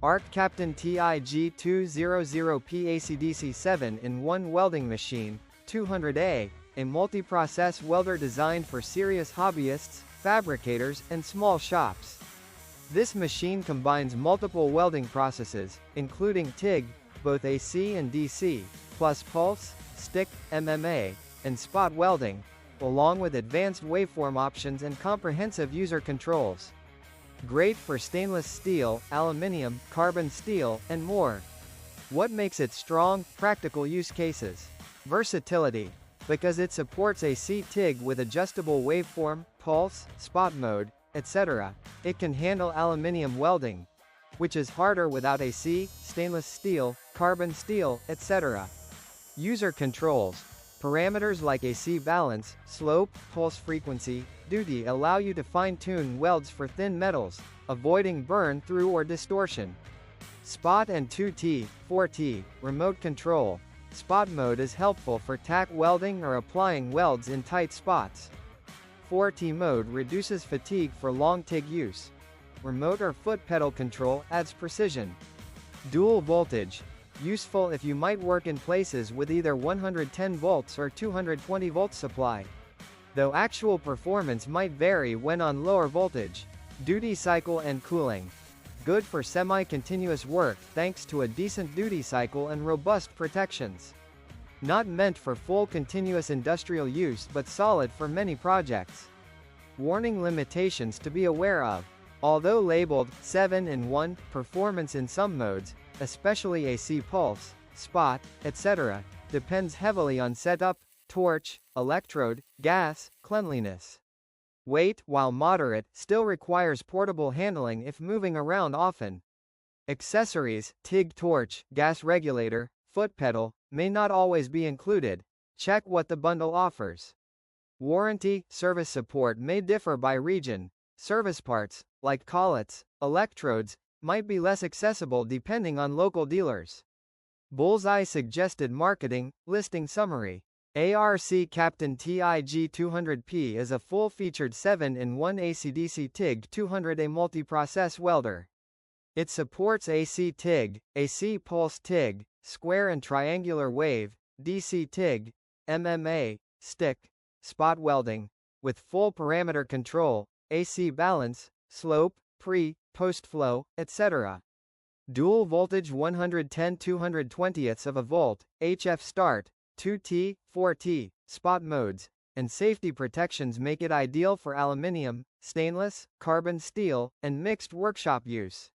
Arc Captain TIG200P AC DC 7-in-1 welding machine, 200A, a multi-process welder designed for serious hobbyists, fabricators, and small shops. This machine combines multiple welding processes, including TIG, both AC and DC, plus pulse, stick, MMA, and spot welding, along with advanced waveform options and comprehensive user controls. Great for stainless steel, aluminium, carbon steel, and more. What makes it strong, practical use cases? Versatility. Because it supports AC TIG with adjustable waveform, pulse, spot mode, etc., it can handle aluminium welding, which is harder without AC, stainless steel, carbon steel, etc. User controls. Parameters like AC balance, slope, pulse frequency, duty allow you to fine-tune welds for thin metals, avoiding burn-through or distortion. Spot and 2T, 4T, remote control. Spot mode is helpful for tack welding or applying welds in tight spots. 4T mode reduces fatigue for long TIG use. Remote or foot pedal control adds precision. Dual voltage. Useful if you might work in places with either 110 volts or 220 volts supply, though actual performance might vary when on lower voltage. Duty cycle and cooling. Good for semi-continuous work thanks to a decent duty cycle and robust protections. Not meant for full continuous industrial use but solid for many projects. Warning limitations to be aware of. Although labeled 7-in-1 performance in some modes, especially AC pulse, spot, etc., depends heavily on setup, torch, electrode, gas, cleanliness. Weight, while moderate, still requires portable handling if moving around often. Accessories, TIG torch, gas regulator, foot pedal, may not always be included. Check what the bundle offers. Warranty, service support may differ by region. Service parts, like collets, electrodes, might be less accessible depending on local dealers. Bullseye suggested marketing, listing summary. ARC Captain TIG200P is a full-featured 7-in-1 AC/DC TIG 200A multi-process welder. It supports AC TIG, AC pulse TIG, square and triangular wave, DC TIG, MMA, stick, spot welding, with full parameter control, AC balance, slope, post flow, etc. Dual voltage 110/220ths of a volt, HF start, 2T, 4T, spot modes, and safety protections make it ideal for aluminium, stainless, carbon steel, and mixed workshop use.